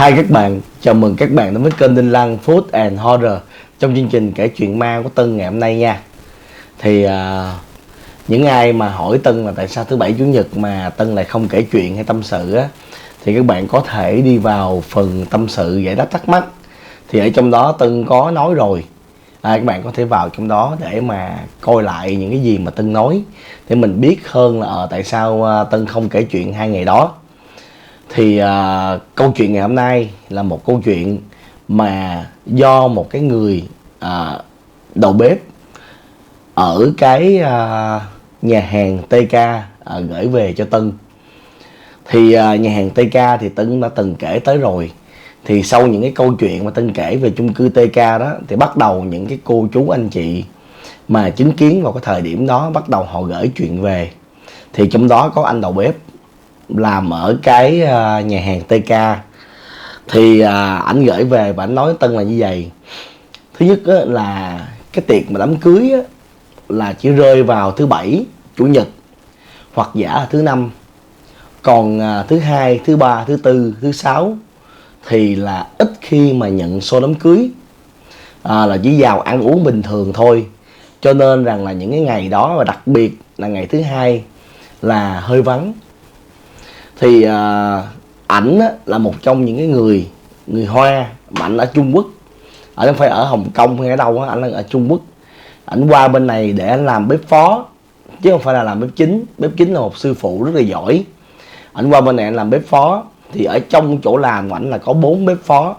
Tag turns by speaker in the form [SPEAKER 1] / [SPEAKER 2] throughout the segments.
[SPEAKER 1] Hai các bạn, chào mừng các bạn đến với kênh Đinh Lăng Food and Horror trong chương trình kể chuyện ma của Tân ngày hôm nay nha. Thì những ai mà hỏi Tân là tại sao thứ bảy chủ nhật mà Tân lại không kể chuyện hay tâm sự á, thì các bạn có thể đi vào phần tâm sự giải đáp thắc mắc. Thì ở trong đó Tân có nói rồi, các bạn có thể vào trong đó để mà coi lại những cái gì mà Tân nói, để mình biết hơn là tại sao Tân không kể chuyện hai ngày đó. Thì câu chuyện ngày hôm nay là một câu chuyện mà do một cái người đầu bếp ở cái nhà hàng TK gửi về cho Tân. Thì nhà hàng TK thì Tân đã từng kể tới rồi. Thì sau những cái câu chuyện mà Tân kể về chung cư TK đó, thì bắt đầu những cái cô chú anh chị mà chứng kiến vào cái thời điểm đó bắt đầu họ gửi chuyện về. Thì trong đó có anh đầu bếp làm ở cái nhà hàng TK. Thì ảnh gửi về và ảnh nói với Tân là như vậy. Thứ nhất á, là cái tiệc mà đám cưới á, là chỉ rơi vào thứ bảy, chủ nhật hoặc giả là thứ năm. Còn thứ hai, thứ ba, thứ tư, thứ sáu thì là ít khi mà nhận show đám cưới, là chỉ vào ăn uống bình thường thôi. Cho nên rằng là những cái ngày đó, và đặc biệt là ngày thứ hai, là hơi vắng. Thì ảnh là một trong những cái người Hoa mà ảnh ở Trung Quốc, không phải ở Hồng Kông hay ở đâu á, ảnh là ở Trung Quốc. Ảnh qua bên này để ảnh làm bếp phó chứ không phải là làm bếp chính. Bếp chính là một sư phụ rất là giỏi, ảnh qua bên này ảnh làm bếp phó. Thì ở trong chỗ làm của ảnh là có 4 bếp phó.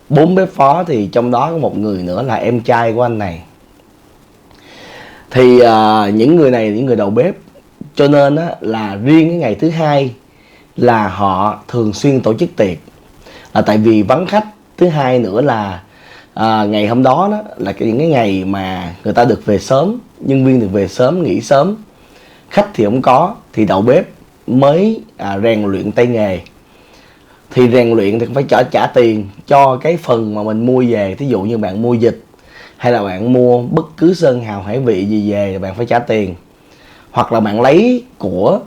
[SPEAKER 1] 4 bếp phó thì trong đó có một người nữa là em trai của anh này. Thì những người này là những người đầu bếp, cho nên á, là riêng cái ngày thứ hai là họ thường xuyên tổ chức tiệc, tại vì vắng khách. Thứ hai nữa là ngày hôm đó, là những cái ngày mà người ta được về sớm, nhân viên được về sớm, nghỉ sớm, khách thì không có, thì đầu bếp mới rèn luyện tay nghề. Thì rèn luyện thì phải trả tiền cho cái phần mà mình mua về. Thí dụ như bạn mua vịt hay là bạn mua bất cứ sơn hào hải vị gì về thì bạn phải trả tiền. Hoặc là bạn lấy của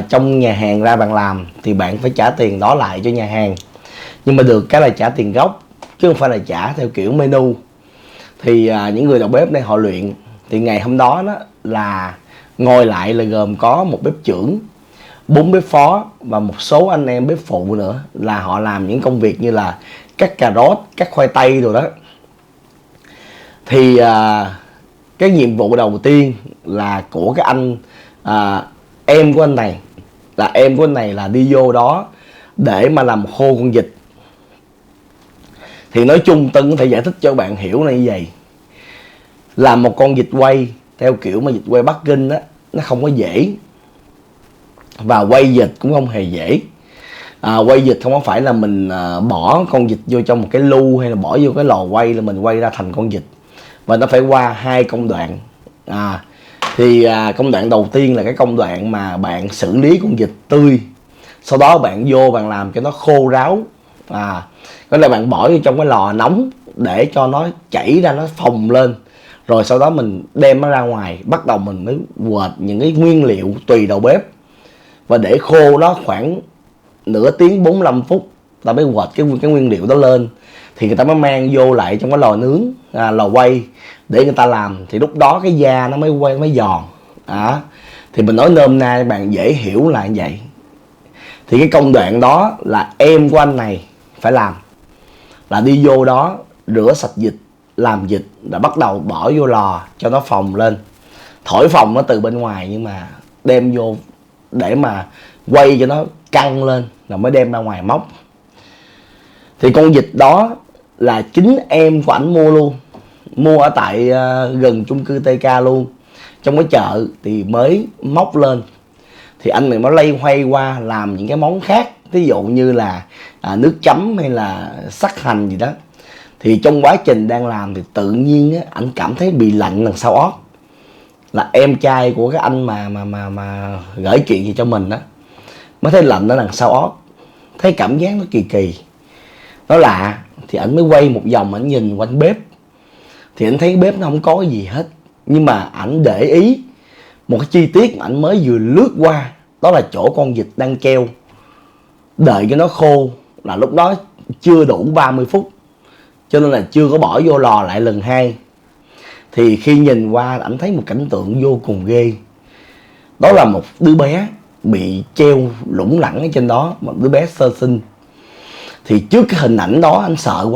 [SPEAKER 1] trong nhà hàng ra bạn làm thì bạn phải trả tiền đó lại cho nhà hàng. Nhưng mà được cái là trả tiền gốc chứ không phải là trả theo kiểu menu. Thì những người đầu bếp này họ luyện. Thì ngày hôm đó, là ngồi lại là gồm có một bếp trưởng, 4 bếp phó và một số anh em bếp phụ nữa, là họ làm những công việc như là cắt cà rốt, cắt khoai tây rồi đó. Thì cái nhiệm vụ đầu tiên là của cái anh em của anh này, là đi vô đó để mà làm khô con vịt. Thì nói chung Tân có thể giải thích cho bạn hiểu là như vậy. Làm một con vịt quay theo kiểu mà vịt quay Bắc Kinh á, nó không có dễ. Và quay vịt cũng không hề dễ. Quay vịt không có phải là mình bỏ con vịt vô trong một cái lu hay là bỏ vô cái lò quay là mình quay ra thành con vịt. Và nó phải qua 2 công đoạn. Thì công đoạn đầu tiên là cái công đoạn mà bạn xử lý con vịt tươi. Sau đó bạn vô bạn làm cho nó khô ráo. Đó là bạn bỏ vô trong cái lò nóng để cho nó chảy ra, nó phồng lên. Rồi sau đó mình đem nó ra ngoài, bắt đầu mình mới quệt những cái nguyên liệu tùy đầu bếp. Và để khô nó khoảng nửa tiếng 45 phút, ta mới quệt cái nguyên liệu đó lên. Thì người ta mới mang vô lại trong cái lò nướng, lò quay để người ta làm. Thì lúc đó cái da nó mới giòn. Thì mình nói nôm na cho bạn dễ hiểu là như vậy. Thì cái công đoạn đó là em của anh này phải làm, là đi vô đó rửa sạch vịt, làm vịt, đã bắt đầu bỏ vô lò cho nó phồng lên. Thổi phồng nó từ bên ngoài, nhưng mà đem vô để mà quay cho nó căng lên rồi mới đem ra ngoài móc. Thì con vịt đó là chính em của ảnh mua luôn, mua ở tại gần chung cư TK luôn, trong cái chợ thì mới móc lên. Thì anh này mới lay hoay qua làm những cái món khác, ví dụ như là nước chấm hay là sắc hành gì đó. Thì trong quá trình đang làm thì tự nhiên anh cảm thấy bị lạnh đằng sau ót. Là em trai của cái anh mà gửi chuyện gì cho mình đó, mới thấy lạnh ở đằng sau ót, thấy cảm giác nó kỳ kỳ, nó lạ. Thì anh mới quay một vòng, anh nhìn quanh bếp thì anh thấy bếp nó không có gì hết. Nhưng mà ảnh để ý một cái chi tiết mà ảnh mới vừa lướt qua, đó là chỗ con vịt đang treo, đợi cho nó khô là lúc đó chưa đủ 30 phút, cho nên là chưa có bỏ vô lò lại lần hai. Thì khi nhìn qua ảnh thấy một cảnh tượng vô cùng ghê. Đó là một đứa bé bị treo lủng lẳng ở trên đó, một đứa bé sơ sinh. Thì trước cái hình ảnh đó anh sợ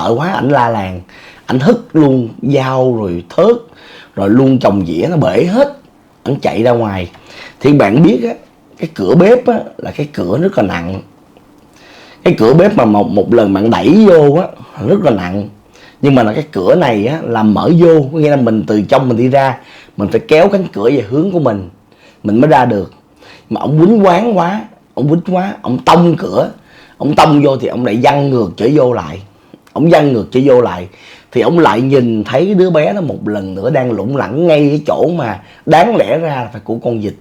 [SPEAKER 1] quá, ảnh la làng, ảnh hất luôn dao rồi thớt, rồi luôn chồng dĩa nó bể hết, ảnh chạy ra ngoài. Thì bạn biết á, cái cửa bếp á là cái cửa rất là nặng. Cái cửa bếp mà một lần bạn đẩy vô á rất là nặng. Nhưng mà là cái cửa này á làm mở vô, có nghĩa là mình từ trong mình đi ra, mình phải kéo cánh cửa về hướng của mình mới ra được. Mà ông quýnh quán quá, ông tông cửa, ông tông vô thì ông lại văng ngược trở vô lại. Thì ông lại nhìn thấy đứa bé đó một lần nữa đang lủng lẳng ngay cái chỗ mà đáng lẽ ra là phải của con vịt.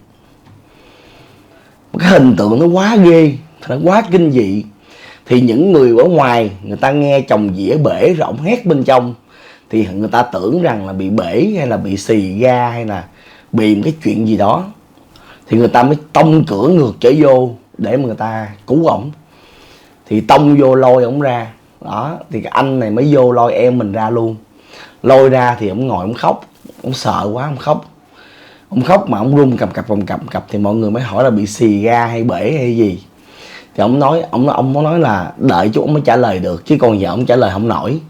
[SPEAKER 1] Cái hình tượng nó quá ghê, nó quá kinh dị. Thì những người ở ngoài, người ta nghe chồng dĩa bể rồi ổng hét bên trong, thì người ta tưởng rằng là bị bể hay là bị xì ga hay là bị một cái chuyện gì đó. Thì người ta mới tông cửa ngược trở vô để mà người ta cứu ổng. Thì tông vô lôi ổng ra. Đó, thì cái anh này mới vô lôi em mình ra luôn. Lôi ra thì ổng ngồi ổng khóc, ổng sợ quá ổng khóc. Ổng khóc mà ổng run cầm cập thì mọi người mới hỏi là bị xì ga hay bể hay gì. Thì ông nói là đợi chút ông mới trả lời được, chứ còn giờ ông trả lời không nổi.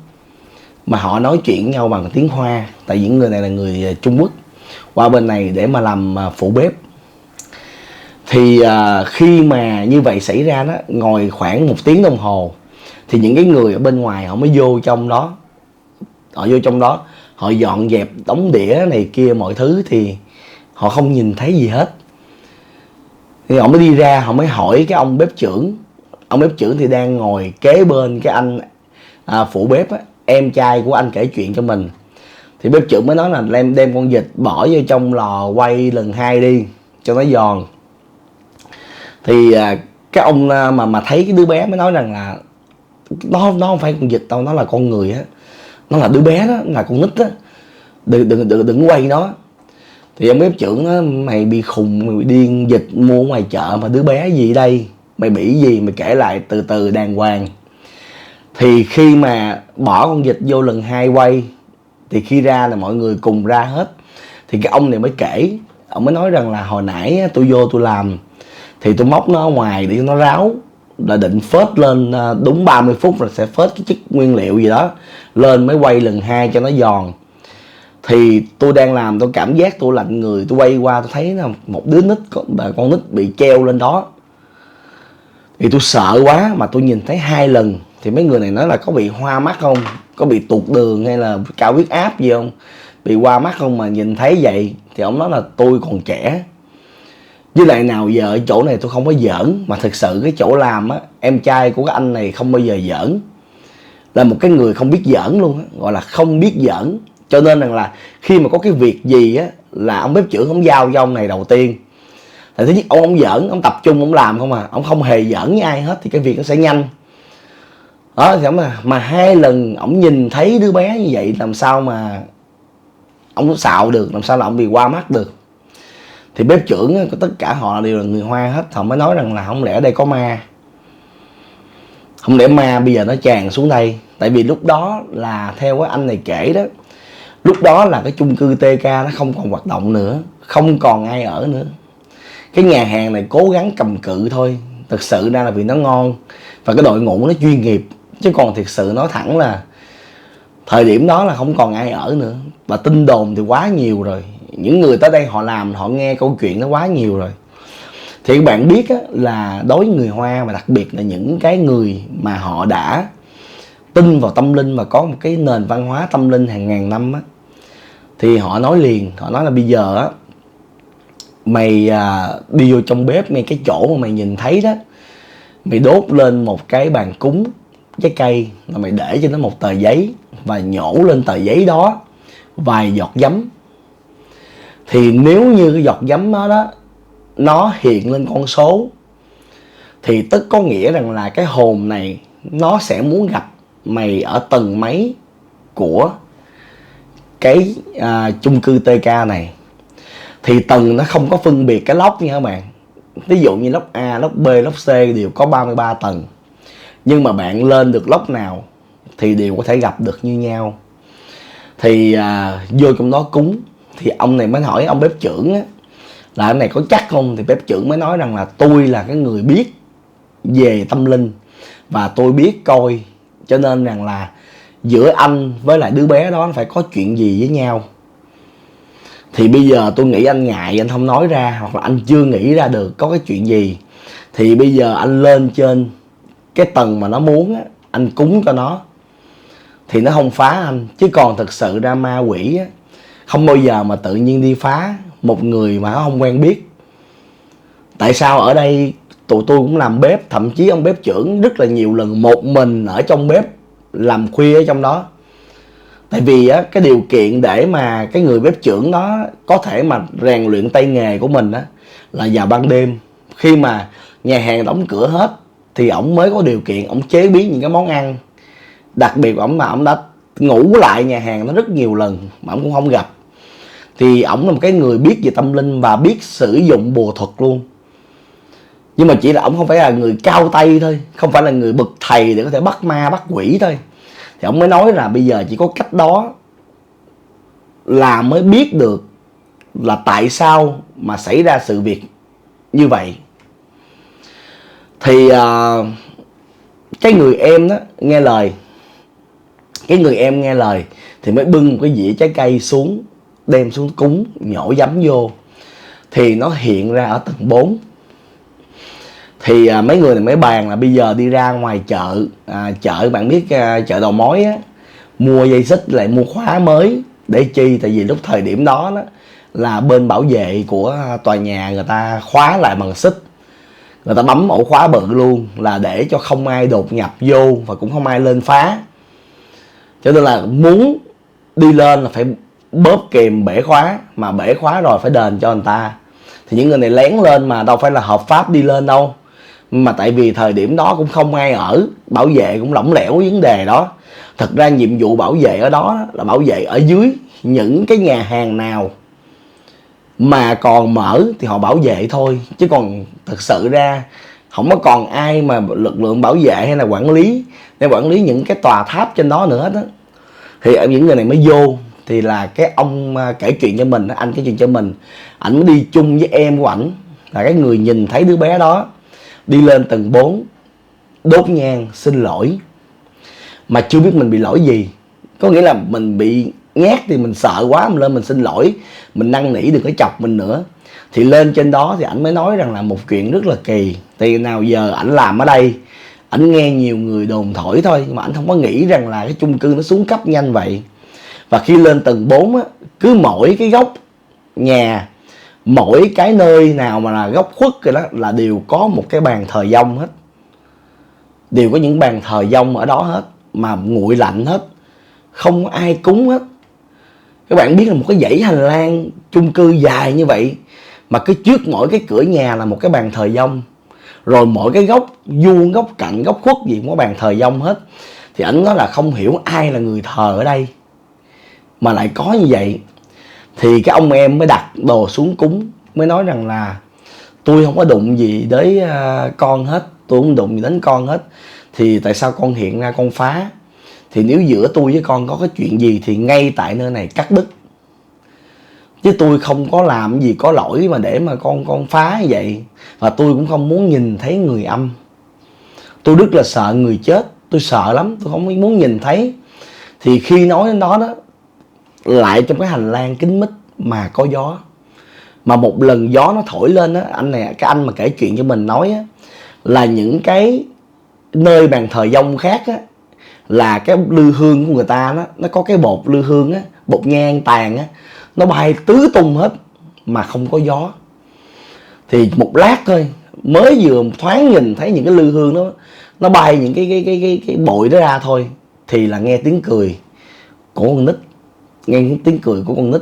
[SPEAKER 1] Mà họ nói chuyện nhau bằng tiếng Hoa, tại những người này là người Trung Quốc qua bên này để mà làm phụ bếp. Thì khi mà như vậy xảy ra đó, ngồi khoảng 1 tiếng đồng hồ, thì những cái người ở bên ngoài họ mới vô trong đó. Họ dọn dẹp đống đĩa này kia mọi thứ, thì họ không nhìn thấy gì hết. Thì họ mới đi ra, họ mới hỏi cái ông bếp trưởng. Ông bếp trưởng thì đang ngồi kế bên cái anh phụ bếp á, em trai của anh kể chuyện cho mình. Thì bếp trưởng mới nói là đem con vịt bỏ vô trong lò quay lần 2 đi cho nó giòn. Thì cái ông mà thấy cái đứa bé mới nói rằng là nó không phải con vịt đâu, nó là con người á, nó là đứa bé đó, là con nít á, đừng quay nó. Thì ông bếp trưởng á, mày bị khùng, mày bị điên, vịt mua ngoài chợ mà đứa bé gì đây, mày bị gì, mày kể lại từ từ đàng hoàng. Thì khi mà bỏ con vịt vô lần 2 quay, thì khi ra là mọi người cùng ra hết. Thì cái ông này mới kể, ông mới nói rằng là hồi nãy tôi vô tôi làm, thì tôi móc nó ở ngoài để cho nó ráo, là định phết lên đúng 30 phút rồi sẽ phết cái chất nguyên liệu gì đó lên mới quay lần 2 cho nó giòn. Thì tôi đang làm, tôi cảm giác tôi lạnh người, tôi quay qua tôi thấy là một đứa nít, con nít bị treo lên đó. Thì tôi sợ quá mà tôi nhìn thấy 2 lần. Thì mấy người này nói là có bị hoa mắt không, có bị tụt đường hay là cao huyết áp gì không, bị hoa mắt không mà nhìn thấy vậy. Thì ông nói là tôi còn trẻ, với lại nào giờ ở chỗ này tôi không có giỡn. Mà thực sự cái chỗ làm á, em trai của cái anh này không bao giờ giỡn, là một cái người không biết giỡn luôn á, gọi là không biết giỡn. Cho nên rằng là khi mà có cái việc gì á là ông bếp trưởng không giao cho ông này đầu tiên. Tại thứ nhất ông không giỡn, ông tập trung ông làm không à, ông không hề giỡn với ai hết thì cái việc nó sẽ nhanh. Đó thì mà 2 lần ông nhìn thấy đứa bé như vậy, làm sao mà ông xạo được, làm sao là ông bị qua mắt được. Thì bếp trưởng tất cả họ đều là người Hoa hết. Họ mới nói rằng là không lẽ ở đây có ma, không lẽ ma bây giờ nó tràn xuống đây. Tại vì lúc đó là theo cái anh này kể đó, lúc đó là cái chung cư TK nó không còn hoạt động nữa, không còn ai ở nữa. Cái nhà hàng này cố gắng cầm cự thôi, thực sự ra là vì nó ngon và cái đội ngũ nó chuyên nghiệp. Chứ còn thực sự nói thẳng là thời điểm đó là không còn ai ở nữa. Và tin đồn thì quá nhiều rồi, những người tới đây họ làm, họ nghe câu chuyện nó quá nhiều rồi. Thì các bạn biết á, là đối với người Hoa, và đặc biệt là những cái người mà họ đã tin vào tâm linh và có một cái nền văn hóa tâm linh hàng ngàn năm á, thì họ nói liền, họ nói là bây giờ á, mày đi vô trong bếp ngay cái chỗ mà mày nhìn thấy đó, mày đốt lên một cái bàn cúng trái cây, mà mày để cho nó một tờ giấy và nhổ lên tờ giấy đó vài giọt giấm. Thì nếu như cái giọt giấm đó nó hiện lên con số, thì tức có nghĩa rằng là cái hồn này nó sẽ muốn gặp mày ở tầng mấy của cái chung cư TK này. Thì tầng nó không có phân biệt cái lốc nha các bạn. ví dụ như lốc A, lốc B, lốc C đều có 33 tầng, nhưng mà bạn lên được lốc nào thì đều có thể gặp được như nhau. Thì vô trong đó cúng, thì ông này mới hỏi ông bếp trưởng á, là anh này có chắc không? Thì bếp trưởng mới nói rằng là tôi là cái người biết về tâm linh và tôi biết coi, cho nên rằng là giữa anh với lại đứa bé đó phải có chuyện gì với nhau. Thì bây giờ tôi nghĩ anh ngại, anh không nói ra, hoặc là anh chưa nghĩ ra được có cái chuyện gì. Thì bây giờ anh lên trên cái tầng mà nó muốn á, anh cúng cho nó thì nó không phá anh. Chứ còn thực sự ra ma quỷ á, không bao giờ mà tự nhiên đi phá một người mà nó không quen biết. Tại sao ở đây tụi tôi cũng làm bếp, thậm chí ông bếp trưởng rất là nhiều lần một mình ở trong bếp làm khuya ở trong đó. Tại vì á, cái điều kiện để mà cái người bếp trưởng đó có thể mà rèn luyện tay nghề của mình á, là vào ban đêm. Khi mà nhà hàng đóng cửa hết thì ổng mới có điều kiện ổng chế biến những cái món ăn. Đặc biệt ổng đã ngủ lại nhà hàng nó rất nhiều lần mà ổng cũng không gặp. Thì ổng là một cái người biết về tâm linh và biết sử dụng bùa thuật luôn. Nhưng mà chỉ là ổng không phải là người cao tay thôi, không phải là người bậc thầy để có thể bắt ma bắt quỷ thôi. Thì ổng mới nói là bây giờ chỉ có cách đó là mới biết được là tại sao mà xảy ra sự việc như vậy. Thì cái người em đó nghe lời, cái người em nghe lời thì mới bưng một cái dĩa trái cây xuống, đem xuống cúng, nhổ giấm vô. Thì nó hiện ra ở tầng 4. Thì mấy người này mới bàn là bây giờ đi ra ngoài chợ, chợ bạn biết chợ đầu mối á, mua dây xích lại mua khóa mới. Để chi? Tại vì lúc thời điểm đó là bên bảo vệ của tòa nhà người ta khóa lại bằng xích, người ta bấm ổ khóa bự luôn, là để cho không ai đột nhập vô và cũng không ai lên phá. Cho nên là muốn đi lên là phải bóp kìm bể khóa, mà bể khóa rồi phải đền cho người ta. Thì những người này lén lên mà đâu phải là hợp pháp đi lên đâu. Mà tại vì thời điểm đó cũng không ai ở, bảo vệ cũng lỏng lẻo vấn đề đó. Thật ra nhiệm vụ bảo vệ ở đó là bảo vệ ở dưới những cái nhà hàng nào mà còn mở thì họ bảo vệ thôi. Chứ còn thực sự ra không có còn ai mà lực lượng bảo vệ hay là quản lý để quản lý những cái tòa tháp trên đó nữa đó. Thì những người này mới vô. Thì là cái ông kể chuyện cho mình, anh kể chuyện cho mình, ảnh mới đi chung với em của ảnh, là cái người nhìn thấy đứa bé đó đi lên tầng 4 đốt nhang xin lỗi, mà chưa biết mình bị lỗi gì. Có nghĩa là mình bị nhát thì mình sợ quá, mình lên mình xin lỗi, mình năn nỉ đừng có chọc mình nữa. Thì lên trên đó thì ảnh mới nói rằng là một chuyện rất là kỳ. Thì nào giờ ảnh làm ở đây, ảnh nghe nhiều người đồn thổi thôi, nhưng mà ảnh không có nghĩ rằng là cái chung cư nó xuống cấp nhanh vậy. Và khi lên tầng 4 á, cứ mỗi cái góc nhà, mỗi cái nơi nào mà là góc khuất rồi đó là đều có một cái bàn thờ dông hết. Đều có những bàn thờ dông ở đó hết, mà nguội lạnh hết, không có ai cúng hết. Các bạn biết là một cái dãy hành lang chung cư dài như vậy, mà cứ trước mỗi cái cửa nhà là một cái bàn thờ dông. Rồi mỗi cái góc vuông, góc cạnh, góc khuất gì cũng có bàn thờ dông hết. Thì ảnh nói là không hiểu ai là người thờ ở đây mà lại có như vậy. Thì cái ông em mới đặt đồ xuống cúng, mới nói rằng là tôi không có đụng gì đến con hết, tôi không đụng gì đến con hết. Thì tại sao con hiện ra con phá? Thì nếu giữa tôi với con có cái chuyện gì thì ngay tại nơi này cắt đứt. Chứ tôi không có làm gì có lỗi mà để mà con phá như vậy. Và tôi cũng không muốn nhìn thấy người âm. Tôi rất là sợ người chết, tôi sợ lắm, tôi không muốn nhìn thấy. Thì khi nói đến đó đó, lại trong cái hành lang kín mít mà có gió. Mà một lần gió nó thổi lên á, cái anh mà kể chuyện cho mình nói á, là những cái nơi bàn thờ dông khác á, là cái lư hương của người ta đó, nó có cái bột lư hương á, bột nhang tàn á, nó bay tứ tung hết mà không có gió. Thì một lát thôi, mới vừa thoáng nhìn thấy những cái lư hương đó, nó bay những cái bụi đó ra thôi, thì là nghe tiếng cười của con nít, nghe tiếng cười của con nít.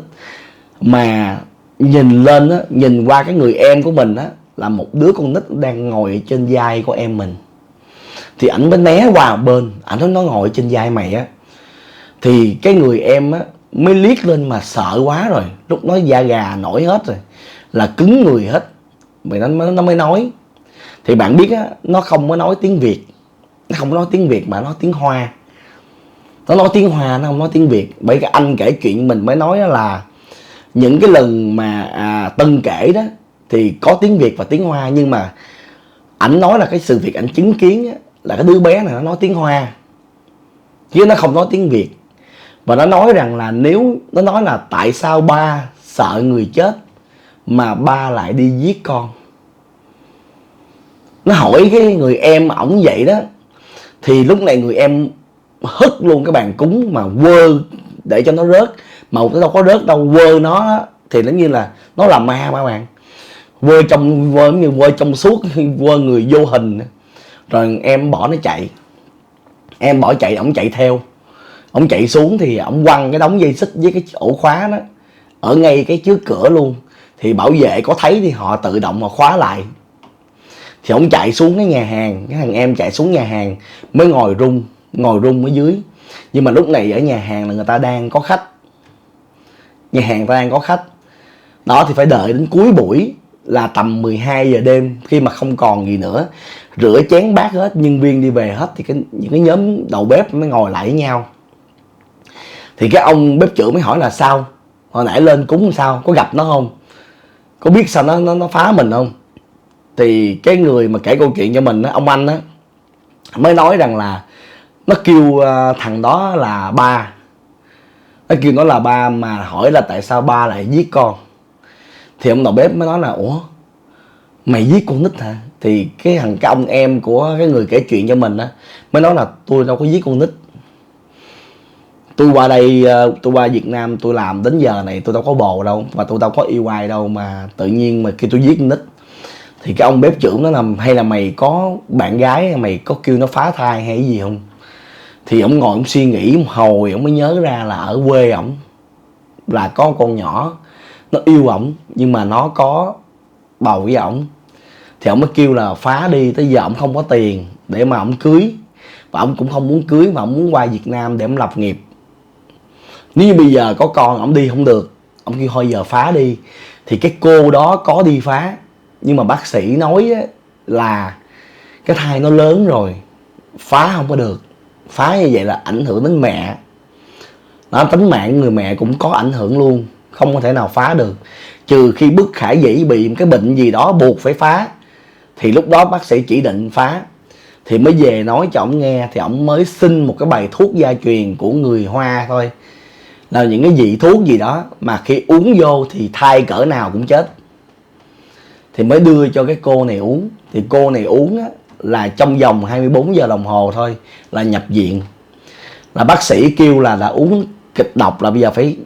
[SPEAKER 1] Mà nhìn lên á, nhìn qua cái người em của mình á, là một đứa con nít đang ngồi trên vai của em mình. Thì ảnh mới né qua một bên, ảnh nói nó ngồi trên vai mày á. Thì cái người em á mới liếc lên mà sợ quá rồi, lúc đó da gà nổi hết rồi, là cứng người hết. Vậy nó mới nói. Thì bạn biết á, nó không có nói tiếng Việt. Nó không có nói tiếng Việt mà nó nói tiếng Hoa. Nó nói tiếng Hoa, nó không nói tiếng Việt. Bởi cái anh kể chuyện mình mới nói là những cái lần mà Tân kể đó thì có tiếng Việt và tiếng Hoa, nhưng mà ảnh nói là cái sự việc ảnh chứng kiến á, là cái đứa bé này nó nói tiếng Hoa chứ nó không nói tiếng Việt. Và nó nói rằng là nó nói là tại sao ba sợ người chết mà ba lại đi giết con. Nó hỏi cái người em ổng vậy đó. Thì lúc này người em hất luôn cái bàn cúng mà quơ để cho nó rớt. Mà nó đâu có rớt đâu, quơ nó thì nó như là nó là ma các bạn. Quơ trong suốt, quơ người vô hình. Rồi em bỏ nó chạy. Em bỏ chạy, ổng chạy theo. Ổng chạy xuống thì ổng quăng cái đống dây xích với cái ổ khóa đó ở ngay cái trước cửa luôn. Thì bảo vệ có thấy thì họ tự động mà khóa lại. Thì ổng chạy xuống cái nhà hàng, cái thằng em chạy xuống nhà hàng mới ngồi rung ở dưới. Nhưng mà lúc này ở nhà hàng là người ta đang có khách. Nhà hàng ta đang có khách. Đó thì phải đợi đến cuối buổi là tầm 12 giờ đêm, khi mà không còn gì nữa, rửa chén bát hết, nhân viên đi về hết, thì những cái nhóm đầu bếp mới ngồi lại với nhau. Thì cái ông bếp trưởng mới hỏi là sao, hồi nãy lên cúng sao, có gặp nó không, có biết sao nó phá mình không. Thì cái người mà kể câu chuyện cho mình, ông anh á, mới nói rằng là nó kêu thằng đó là ba. Nó kêu nó là ba mà hỏi là tại sao ba lại giết con. Thì ông đầu bếp mới nói là ủa mày giết con nít hả. Thì cái ông em của cái người kể chuyện cho mình á mới nói là tôi đâu có giết con nít. Tôi qua đây, tôi qua Việt Nam tôi làm đến giờ này tôi đâu có bồ đâu, và tôi đâu có yêu ai đâu mà tự nhiên mà kêu tôi giết con nít. Thì cái ông bếp trưởng nó làm hay là mày có bạn gái, mày có kêu nó phá thai hay cái gì không. Thì ông ngồi ông suy nghĩ một hồi, ông mới nhớ ra là ở quê ổng là có con nhỏ nó yêu ổng nhưng mà nó có bầu với ổng. Thì ổng mới kêu là phá đi, tới giờ ổng không có tiền để mà ổng cưới, và ổng cũng không muốn cưới mà ổng muốn qua Việt Nam để ổng lập nghiệp. Nếu như bây giờ có con ổng đi không được, ổng kêu thôi giờ phá đi. Thì cái cô đó có đi phá, nhưng mà bác sĩ nói là cái thai nó lớn rồi, phá không có được. Phá như vậy là ảnh hưởng đến mẹ đó, tính mạng người mẹ cũng có ảnh hưởng luôn, không có thể nào phá được, trừ khi bất khả dĩ bị một cái bệnh gì đó buộc phải phá, thì lúc đó bác sĩ chỉ định phá. Thì mới về nói cho ổng nghe, thì ổng mới xin một cái bài thuốc gia truyền của người Hoa thôi, là những cái vị thuốc gì đó mà khi uống vô thì thai cỡ nào cũng chết. Thì mới đưa cho cái cô này uống. Thì cô này uống á, là trong vòng 24 giờ đồng hồ thôi là nhập viện. Là bác sĩ kêu là đã uống kịch độc, là bây giờ phải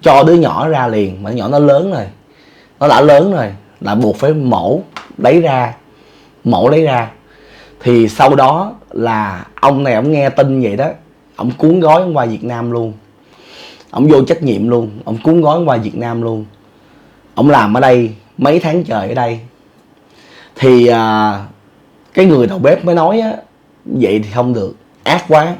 [SPEAKER 1] cho đứa nhỏ ra liền. Mà đứa nhỏ nó lớn rồi, nó đã lớn rồi, là buộc phải mổ lấy ra. Thì sau đó là ông này ông nghe tin vậy đó, ông cuốn gói ông qua Việt Nam luôn. Ông vô trách nhiệm luôn, ông cuốn gói ông qua Việt Nam luôn. Ông làm ở đây mấy tháng trời ở đây. Thì cái người đầu bếp mới nói á, vậy thì không được, ác quá,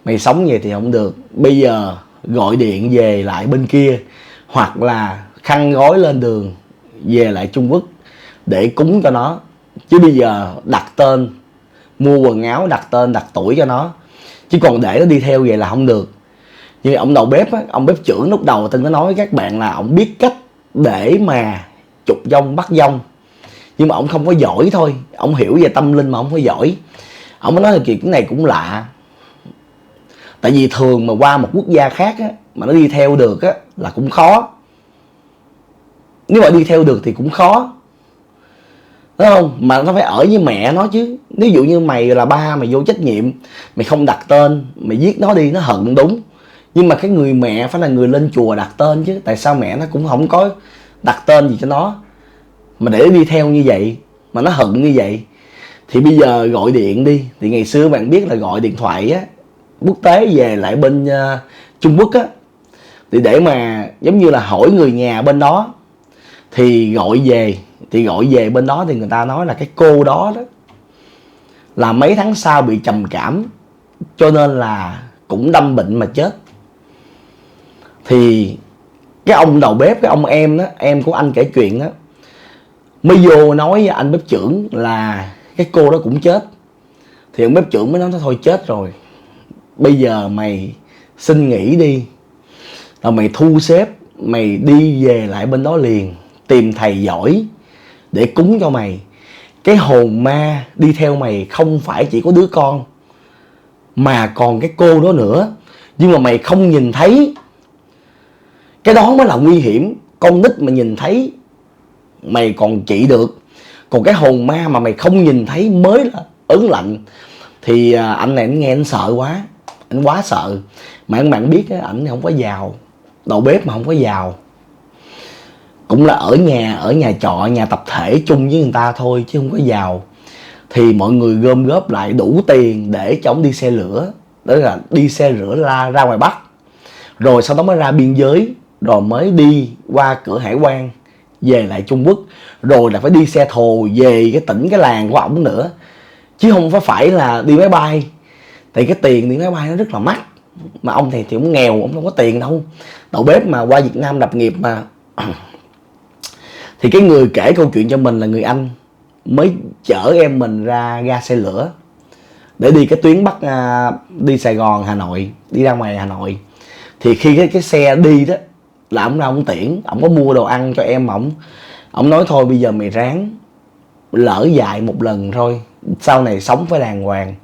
[SPEAKER 1] mày sống vậy thì không được. Bây giờ gọi điện về lại bên kia, hoặc là khăn gói lên đường về lại Trung Quốc để cúng cho nó. Chứ bây giờ đặt tên, mua quần áo đặt tên đặt tuổi cho nó, chứ còn để nó đi theo vậy là không được. Nhưng ông đầu bếp á, ông bếp trưởng lúc đầu từng có nói với các bạn là ông biết cách để mà trục dông bắt dông, nhưng mà ông không có giỏi thôi. Ông hiểu về tâm linh mà ông không có giỏi. Ông mới nói là cái này cũng lạ, tại vì thường mà qua một quốc gia khác á, mà nó đi theo được á, là cũng khó. Nếu mà đi theo được thì cũng khó, đúng không? Mà nó phải ở với mẹ nó chứ. Ví dụ như mày là ba, mày vô trách nhiệm, mày không đặt tên, mày giết nó đi, nó hận đúng. Nhưng mà cái người mẹ phải là người lên chùa đặt tên chứ. Tại sao mẹ nó cũng không có đặt tên gì cho nó, mà để đi theo như vậy, mà nó hận như vậy. Thì bây giờ gọi điện đi. Thì ngày xưa bạn biết là gọi điện thoại á, quốc tế về lại bên Trung Quốc á, thì để mà giống như là hỏi người nhà bên đó. Thì gọi về bên đó thì người ta nói là cái cô đó là mấy tháng sau bị trầm cảm, cho nên là cũng đâm bệnh mà chết. Thì cái ông đầu bếp, cái ông em đó, em của anh kể chuyện đó, mới vô nói với anh bếp trưởng là cái cô đó cũng chết. Thì ông bếp trưởng mới nói thôi chết rồi, bây giờ mày xin nghỉ đi, rồi mày thu xếp, mày đi về lại bên đó liền, tìm thầy giỏi để cúng cho mày. Cái hồn ma đi theo mày không phải chỉ có đứa con, mà còn cái cô đó nữa, nhưng mà mày không nhìn thấy. Cái đó mới là nguy hiểm. Con nít mà nhìn thấy mày còn trị được, còn cái hồn ma mà mày không nhìn thấy mới là ớn lạnh. Thì anh này anh nghe anh sợ quá, anh quá sợ. Mà các bạn biết ảnh không có giàu, đầu bếp mà không có giàu, cũng là ở nhà trọ, nhà tập thể chung với người ta thôi chứ không có giàu. Thì mọi người gom góp lại đủ tiền để cho ổng đi xe lửa, đó là đi xe lửa ra ngoài Bắc, rồi sau đó mới ra biên giới, rồi mới đi qua cửa hải quan về lại Trung Quốc, rồi là phải đi xe thồ về cái tỉnh, cái làng của ổng nữa, chứ không phải là đi máy bay. Tại cái tiền đi máy bay nó rất là mắc, mà ông thì cũng nghèo, ông không có tiền đâu. Đầu bếp mà qua Việt Nam lập nghiệp mà. Thì cái người kể câu chuyện cho mình là người Anh, mới chở em mình ra ga xe lửa để đi cái tuyến Bắc, đi Sài Gòn, Hà Nội, đi ra ngoài Hà Nội. Thì khi cái xe đi đó là ổng ra ổng tiễn, ổng có mua đồ ăn cho em ổng nói thôi bây giờ mày ráng, lỡ dại một lần thôi, sau này sống phải đàng hoàng.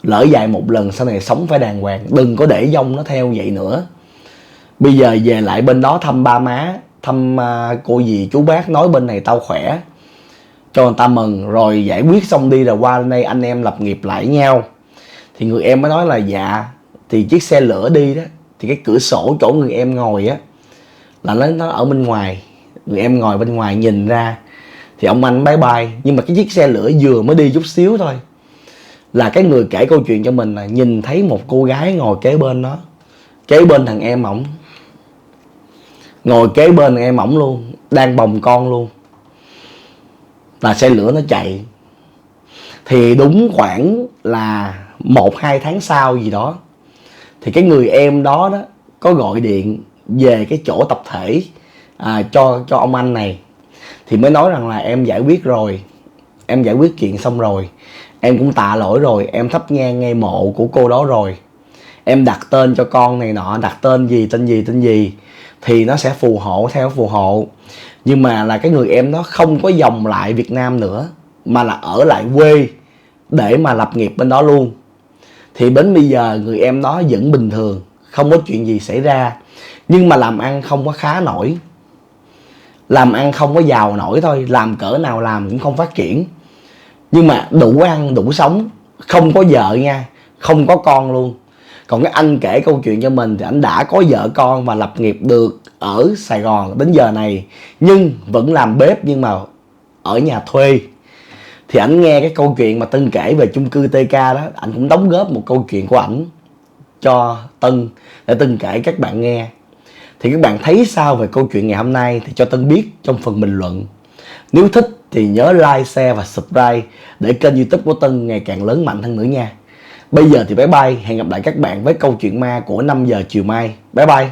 [SPEAKER 1] Lỡ dại một lần sau này sống phải đàng hoàng, đừng có để dông nó theo vậy nữa. Bây giờ về lại bên đó thăm ba má, thăm cô dì chú bác, nói bên này tao khỏe, cho người ta mừng, rồi giải quyết xong đi rồi qua đây anh em lập nghiệp lại nhau. Thì người em mới nói là dạ, thì chiếc xe lửa đi đó, thì cái cửa sổ chỗ người em ngồi á là nó ở bên ngoài, người em ngồi bên ngoài nhìn ra. Thì ông anh bye bye, nhưng mà cái chiếc xe lửa vừa mới đi chút xíu thôi là cái người kể câu chuyện cho mình là nhìn thấy một cô gái ngồi kế bên nó, kế bên thằng em ổng, ngồi kế bên thằng em ổng luôn, đang bồng con luôn. Là xe lửa nó chạy. Thì đúng khoảng là 1-2 tháng sau gì đó, thì cái người em đó có gọi điện về cái chỗ tập thể cho ông anh này. Thì mới nói rằng là em giải quyết rồi, em giải quyết chuyện xong rồi, em cũng tạ lỗi rồi, em thắp nhang ngay mộ của cô đó rồi, em đặt tên cho con này nọ, đặt tên gì thì nó sẽ phù hộ theo phù hộ. Nhưng mà là cái người em đó không có vòng lại Việt Nam nữa, mà là ở lại quê để mà lập nghiệp bên đó luôn. Thì đến bây giờ người em đó vẫn bình thường, không có chuyện gì xảy ra, nhưng mà làm ăn không có khá nổi, làm ăn không có giàu nổi thôi, làm cỡ nào làm cũng không phát triển. Nhưng mà đủ ăn đủ sống, không có vợ nha, không có con luôn. Còn cái anh kể câu chuyện cho mình thì anh đã có vợ con và lập nghiệp được ở Sài Gòn đến giờ này, nhưng vẫn làm bếp nhưng mà ở nhà thuê. Thì ảnh nghe cái câu chuyện mà Tân kể về chung cư TK đó, ảnh cũng đóng góp một câu chuyện của ảnh cho Tân để Tân kể các bạn nghe. Thì các bạn thấy sao về câu chuyện ngày hôm nay thì cho Tân biết trong phần bình luận. Nếu thích thì nhớ like, share và subscribe để kênh YouTube của Tân ngày càng lớn mạnh hơn nữa nha. Bây giờ thì bye bye, hẹn gặp lại các bạn với câu chuyện ma của 5 giờ chiều mai. Bye bye.